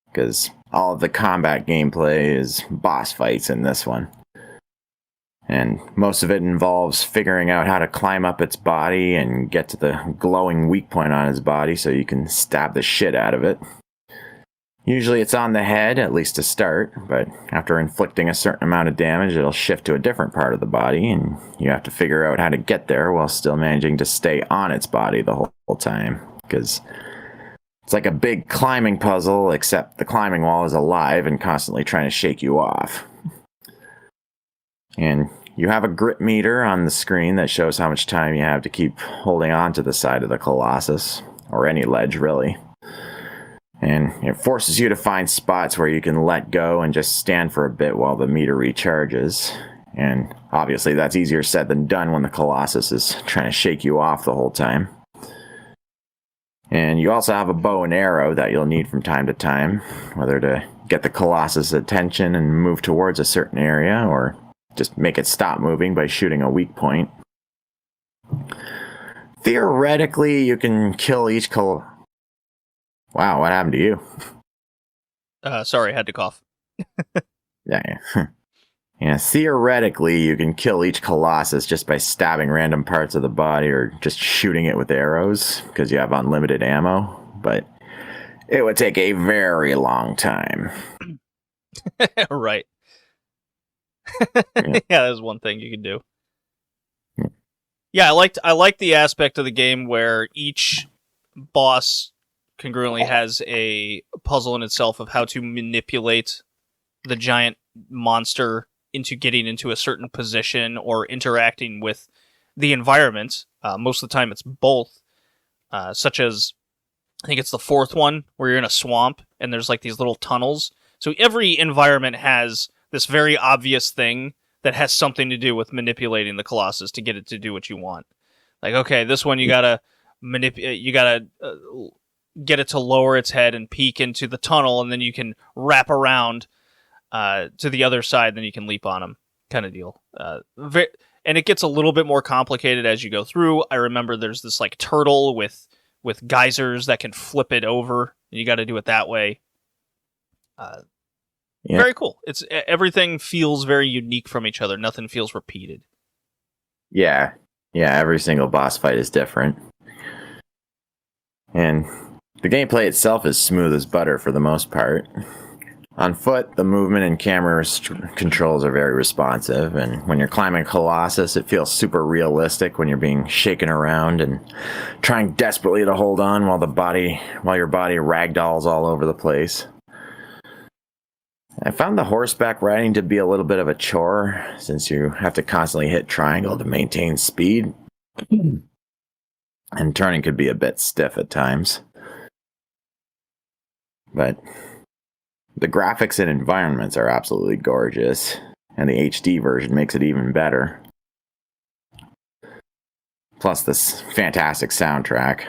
[SPEAKER 2] Because all of the combat gameplay is boss fights in this one. And most of it involves figuring out how to climb up its body and get to the glowing weak point on its body so you can stab the shit out of it. Usually it's on the head, at least to start, but after inflicting a certain amount of damage, it'll shift to a different part of the body, and you have to figure out how to get there while still managing to stay on its body the whole time. Because it's like a big climbing puzzle, except the climbing wall is alive and constantly trying to shake you off. And you have a grit meter on the screen that shows how much time you have to keep holding on to the side of the Colossus, or any ledge, really. And it forces you to find spots where you can let go and just stand for a bit while the meter recharges. And obviously that's easier said than done when the Colossus is trying to shake you off the whole time. And you also have a bow and arrow that you'll need from time to time, whether to get the Colossus' attention and move towards a certain area, or just make it stop moving by shooting a weak point. Theoretically, you can kill each Wow, what happened to you?
[SPEAKER 1] Sorry, I had to cough.
[SPEAKER 2] Yeah. Yeah, theoretically, you can kill each Colossus just by stabbing random parts of the body or just shooting it with arrows because you have unlimited ammo, but it would take a very long time.
[SPEAKER 1] Right.
[SPEAKER 2] Yeah.
[SPEAKER 1] Yeah, that's one thing you can do. Yeah, I liked the aspect of the game where each boss congruently has a puzzle in itself of how to manipulate the giant monster into getting into a certain position or interacting with the environment. Most of the time it's both, such as, I think it's the fourth one, where you're in a swamp and there's like these little tunnels. So every environment has this very obvious thing that has something to do with manipulating the Colossus to get it to do what you want. Like, okay, this one you gotta get it to lower its head and peek into the tunnel, and then you can wrap around to the other side, then you can leap on them, kind of deal. And it gets a little bit more complicated as you go through. I remember there's this like turtle with geysers that can flip it over, and you got to do it that way. Very cool. It's everything feels very unique from each other. Nothing feels repeated.
[SPEAKER 2] Yeah, every single boss fight is different. And the gameplay itself is smooth as butter for the most part. On foot, the movement and camera controls are very responsive, and when you're climbing Colossus, it feels super realistic when you're being shaken around and trying desperately to hold on while your body ragdolls all over the place. I found the horseback riding to be a little bit of a chore, since you have to constantly hit triangle to maintain speed, and turning could be a bit stiff at times. But the graphics and environments are absolutely gorgeous, and the HD version makes it even better. Plus this fantastic soundtrack.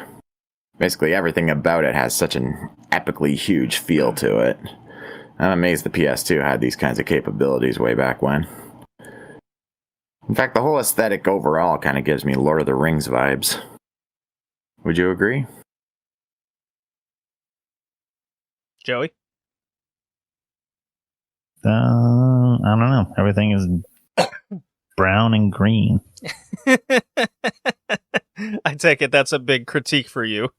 [SPEAKER 2] Basically everything about it has such an epically huge feel to it. I'm amazed the PS2 had these kinds of capabilities way back when. In fact, the whole aesthetic overall kind of gives me Lord of the Rings vibes. Would you agree?
[SPEAKER 1] Joey?
[SPEAKER 3] I don't know. Everything is brown and green.
[SPEAKER 1] I take it that's a big critique for you.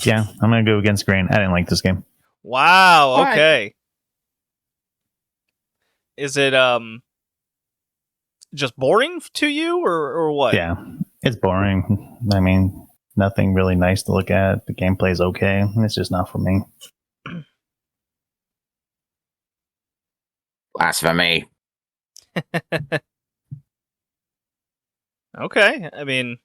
[SPEAKER 3] Yeah, I'm going to go against green. I didn't like this game.
[SPEAKER 1] Wow, okay. Is it just boring to you or what?
[SPEAKER 3] Yeah, it's boring. I mean, nothing really nice to look at. The gameplay's okay. It's just not for me.
[SPEAKER 2] Blasphemy.
[SPEAKER 1] Okay, I mean,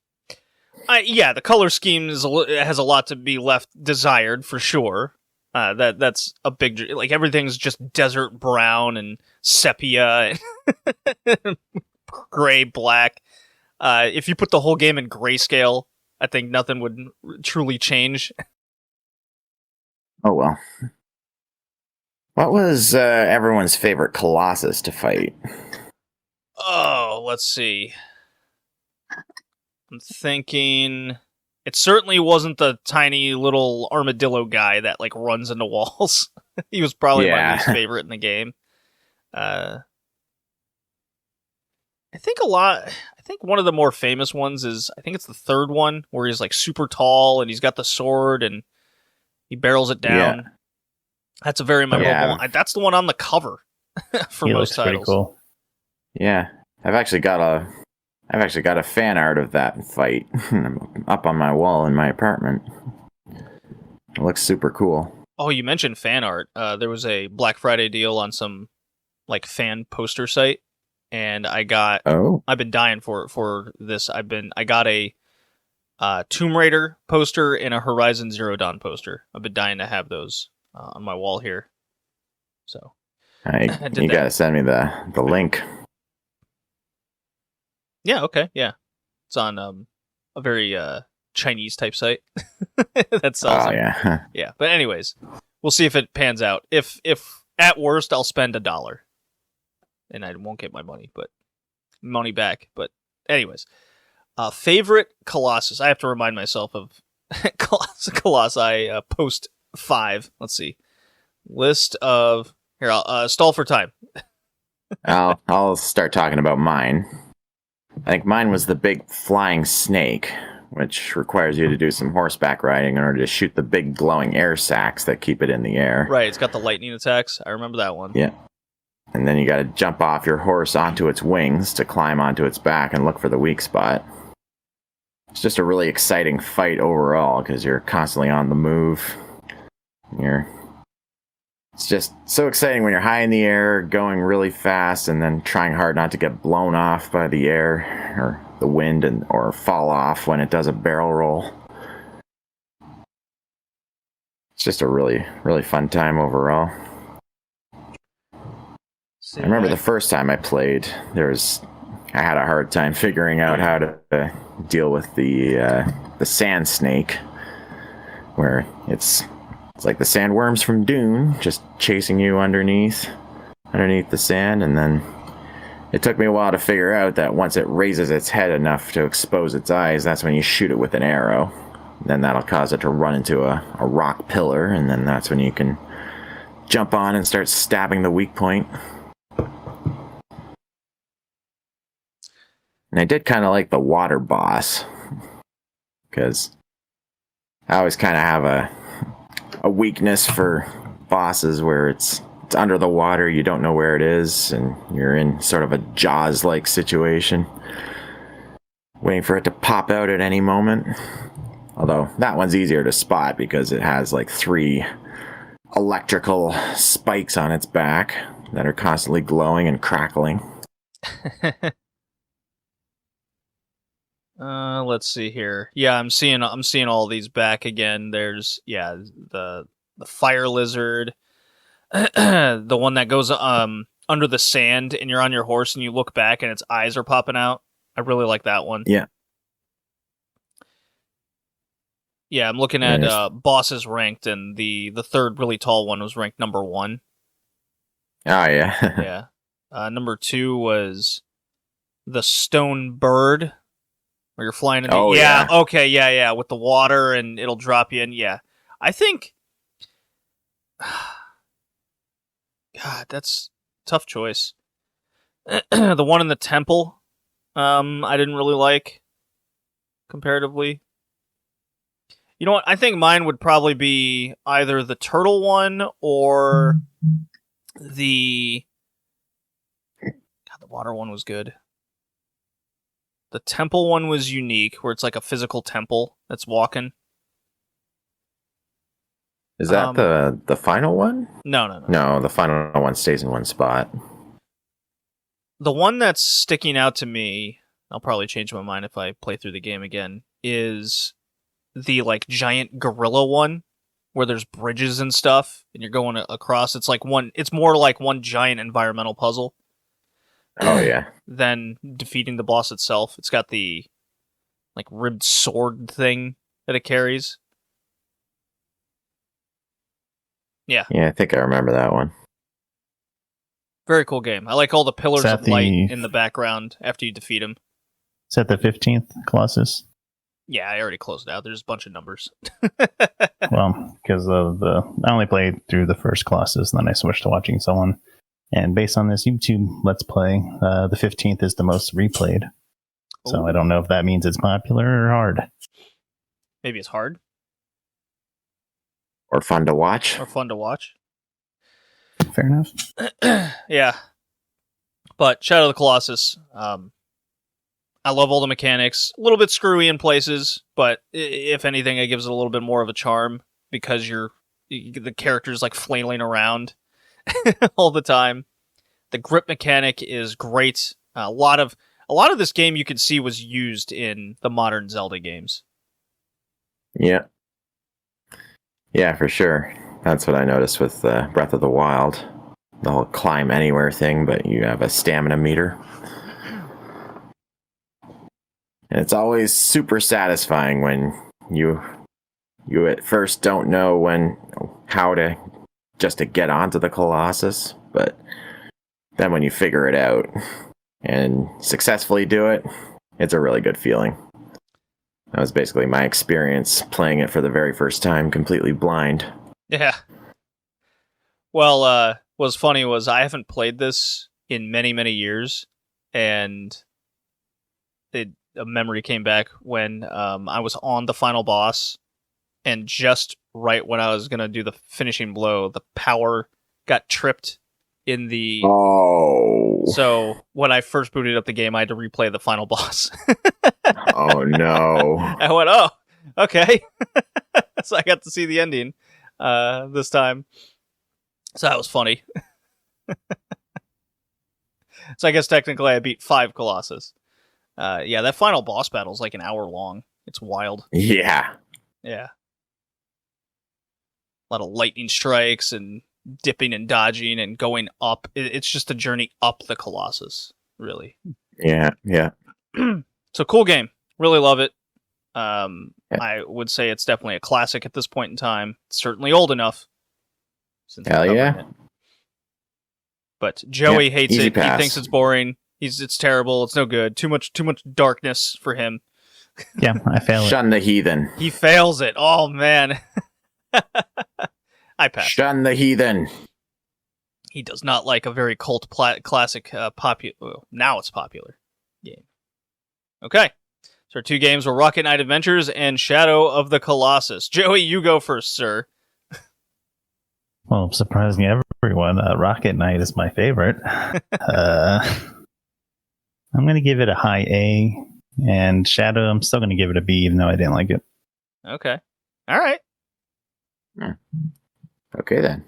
[SPEAKER 1] the color scheme has a lot to be left desired for sure. That's a big, like, everything's just desert brown and sepia and gray, black. If you put the whole game in grayscale, I think nothing would truly change.
[SPEAKER 2] Oh well. What was everyone's favorite Colossus to fight?
[SPEAKER 1] Oh, let's see. I'm thinking it certainly wasn't the tiny little armadillo guy that like runs into walls. He was probably my least favorite in the game. I think one of the more famous ones is, I think it's the third one, where he's like super tall and he's got the sword and he barrels it down. Yeah. That's a very memorable one. That's the one on the cover for most titles. Pretty cool.
[SPEAKER 2] Yeah, I've actually got a fan art of that fight up on my wall in my apartment. It looks super cool.
[SPEAKER 1] Oh, you mentioned fan art. There was a Black Friday deal on some like fan poster site, and I got.
[SPEAKER 2] Oh.
[SPEAKER 1] I've been dying for this. I got a Tomb Raider poster and a Horizon Zero Dawn poster. I've been dying to have those on my wall here. So
[SPEAKER 2] you gotta send me the link.
[SPEAKER 1] Yeah, okay, yeah. It's on a very Chinese type site. That's awesome.
[SPEAKER 2] Oh, yeah.
[SPEAKER 1] Yeah, but anyways, we'll see if it pans out. If at worst, I'll spend $1. And I won't get my money back. But anyways, favorite Colossus. I have to remind myself of Colossi post 5. Let's see. List of... Here, I'll stall for time.
[SPEAKER 2] I'll start talking about mine. I think mine was the big flying snake, which requires you to do some horseback riding in order to shoot the big glowing air sacs that keep it in the air.
[SPEAKER 1] Right, it's got the lightning attacks. I remember that one.
[SPEAKER 2] Yeah. And then you got to jump off your horse onto its wings to climb onto its back and look for the weak spot. It's just a really exciting fight overall because you're constantly on the move. It's just so exciting when you're high in the air, going really fast, and then trying hard not to get blown off by the air or the wind or fall off when it does a barrel roll. It's just a really, really fun time overall. I remember the first time I played, I had a hard time figuring out how to deal with the sand snake, where it's like the sandworms from Dune, just chasing you underneath the sand, and then it took me a while to figure out that once it raises its head enough to expose its eyes, that's when you shoot it with an arrow. Then that'll cause it to run into a rock pillar, and then that's when you can jump on and start stabbing the weak point. And I did kind of like the water boss, because I always kind of have a weakness for bosses where it's under the water, you don't know where it is, and you're in sort of a Jaws-like situation, waiting for it to pop out at any moment. Although that one's easier to spot because it has like 3 electrical spikes on its back that are constantly glowing and crackling.
[SPEAKER 1] Let's see here. Yeah, I'm seeing all these back again. There's the fire lizard, the one that goes under the sand, and you're on your horse and you look back and its eyes are popping out. I really like that one.
[SPEAKER 2] Yeah.
[SPEAKER 1] Yeah, I'm looking at bosses ranked, and the third really tall one was ranked number 1.
[SPEAKER 2] Oh yeah.
[SPEAKER 1] Yeah. Number 2 was the stone bird. Where you're flying in the... Okay, yeah, with the water, and it'll drop you in, yeah. I think... God, that's a tough choice. The one in the temple, I didn't really like, comparatively. You know what? I think mine would probably be either the turtle one, or the... God, the water one was good. The temple one was unique, where it's like a physical temple that's walking.
[SPEAKER 2] Is that the final one?
[SPEAKER 1] No.
[SPEAKER 2] No, the final one stays in one spot.
[SPEAKER 1] The one that's sticking out to me, I'll probably change my mind if I play through the game again, is the like giant gorilla one, where there's bridges and stuff, and you're going across. It's more like one giant environmental puzzle.
[SPEAKER 2] Oh yeah.
[SPEAKER 1] Than defeating the boss itself. It's got the like ribbed sword thing that it carries. Yeah.
[SPEAKER 2] Yeah, I think I remember that one.
[SPEAKER 1] Very cool game. I like all the pillars of light in the background after you defeat him.
[SPEAKER 3] Is that the 15th Colossus?
[SPEAKER 1] Yeah, I already closed it out. There's a bunch of numbers.
[SPEAKER 3] Well, because I only played through the first Colossus, and then I switched to watching someone. And based on this YouTube Let's Play, the 15th is the most replayed. So I don't know if that means it's popular or hard.
[SPEAKER 1] Maybe it's hard.
[SPEAKER 2] Or fun to watch.
[SPEAKER 3] Fair enough.
[SPEAKER 1] Yeah. But Shadow of the Colossus, I love all the mechanics. A little bit screwy in places, but if anything, it gives it a little bit more of a charm because the character's like flailing around all the time. The grip mechanic is great. A lot of this game you could see was used in the modern Zelda games.
[SPEAKER 2] Yeah. Yeah, for sure. That's what I noticed with Breath of the Wild. The whole climb anywhere thing, but you have a stamina meter. And it's always super satisfying when you at first don't know how to get onto the Colossus, but then when you figure it out and successfully do it, it's a really good feeling. That was basically my experience playing it for the very first time, completely blind.
[SPEAKER 1] Yeah. Well, what's funny was I haven't played this in many, many years, and a memory came back when I was on the final boss, and just right when I was going to do the finishing blow, the power got tripped in the...
[SPEAKER 2] Oh.
[SPEAKER 1] So when I first booted up the game, I had to replay the final boss.
[SPEAKER 2] Oh, no.
[SPEAKER 1] I went, oh, okay. So I got to see the ending this time. So that was funny. So I guess technically I beat 5 Colossus. Yeah, that final boss battle is like an hour long. It's wild.
[SPEAKER 2] Yeah.
[SPEAKER 1] Yeah. A lot of lightning strikes and dipping and dodging and going up. It's just a journey up the Colossus, really.
[SPEAKER 2] Yeah, yeah.
[SPEAKER 1] So cool game. Really love it. I would say it's definitely a classic at this point in time. It's certainly old enough. Since
[SPEAKER 2] Hell yeah.
[SPEAKER 1] it. But Joey hates
[SPEAKER 2] easy
[SPEAKER 1] it.
[SPEAKER 2] pass.
[SPEAKER 1] He thinks it's boring. It's terrible. It's no good. Too much darkness for him.
[SPEAKER 3] Yeah, I fail it.
[SPEAKER 2] Shun the heathen.
[SPEAKER 1] He fails it. Oh man. I passed.
[SPEAKER 2] Shun the heathen.
[SPEAKER 1] He does not like a very cult classic popular. Well, now it's popular game. Okay. So our 2 games were Rocket Knight Adventures and Shadow of the Colossus. Joey, you go first, sir.
[SPEAKER 3] Well, surprising everyone, Rocket Knight is my favorite. I'm going to give it a high A, and Shadow, I'm still going to give it a B, even though I didn't like it.
[SPEAKER 1] Okay. All right.
[SPEAKER 2] Okay, then.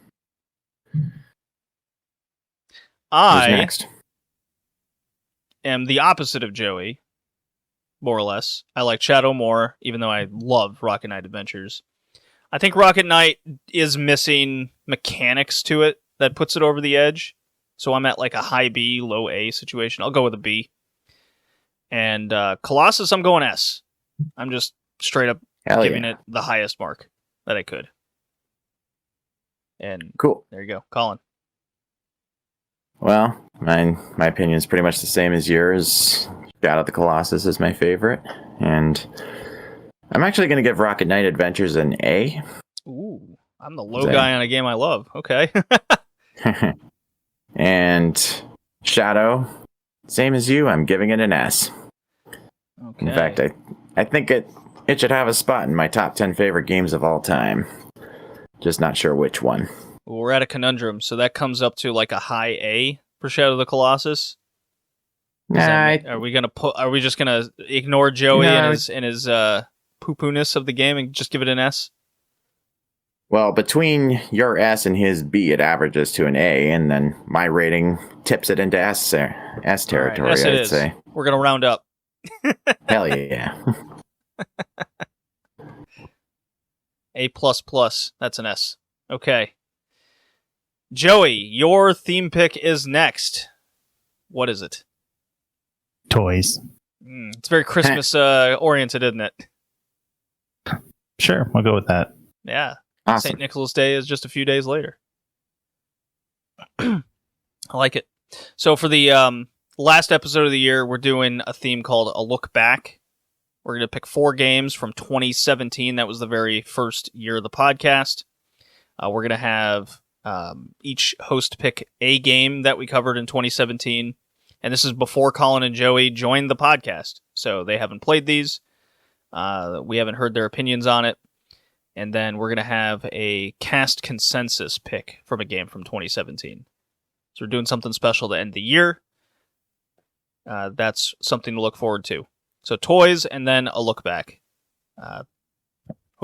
[SPEAKER 2] Who's
[SPEAKER 1] I
[SPEAKER 2] next?
[SPEAKER 1] am the opposite of Joey, more or less. I like Shadow more, even though I love Rocket Knight Adventures. I think Rocket Knight is missing mechanics to it that puts it over the edge. So I'm at like a high B, low A situation. I'll go with a B. And Colossus, I'm going S. I'm just straight up giving it the highest mark that I could. And
[SPEAKER 2] Cool.
[SPEAKER 1] there you go. Colin.
[SPEAKER 2] Well, my opinion is pretty much the same as yours. Shadow of the Colossus is my favorite. And I'm actually going to give Rocket Knight Adventures an A.
[SPEAKER 1] Ooh, I'm the low guy on a game I love. Okay.
[SPEAKER 2] And Shadow, same as you, I'm giving it an S.
[SPEAKER 1] Okay.
[SPEAKER 2] In fact, I think it should have a spot in my top 10 favorite games of all time. Just not sure which one.
[SPEAKER 1] Well, we're at a conundrum, so that comes up to like a high A for Shadow of the Colossus. Are we just gonna ignore Joey and his poo-poo-ness of the game and just give it an S?
[SPEAKER 2] Well, between your S and his B, it averages to an A, and then my rating tips it into S territory,
[SPEAKER 1] right,
[SPEAKER 2] I'd say.
[SPEAKER 1] We're gonna round up.
[SPEAKER 2] Hell yeah.
[SPEAKER 1] A++, that's an S. Okay. Joey, your theme pick is next. What is it?
[SPEAKER 3] Toys.
[SPEAKER 1] It's very Christmas oriented, isn't it?
[SPEAKER 3] Sure, I'll go with that.
[SPEAKER 1] Yeah.
[SPEAKER 2] Awesome.
[SPEAKER 1] St. Nicholas Day is just a few days later. I like it. So for the last episode of the year, we're doing a theme called A Look Back. We're going to pick 4 games from 2017. That was the very first year of the podcast. We're going to have each host pick a game that we covered in 2017. And this is before Colin and Joey joined the podcast. So they haven't played these. We haven't heard their opinions on it. And then we're going to have a cast consensus pick from a game from 2017. So we're doing something special to end the year. That's something to look forward to. So toys and then a look back. Hope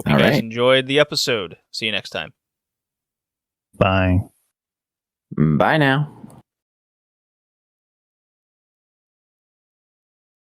[SPEAKER 1] you guys enjoyed the episode. See you next time.
[SPEAKER 3] Bye.
[SPEAKER 2] Bye now.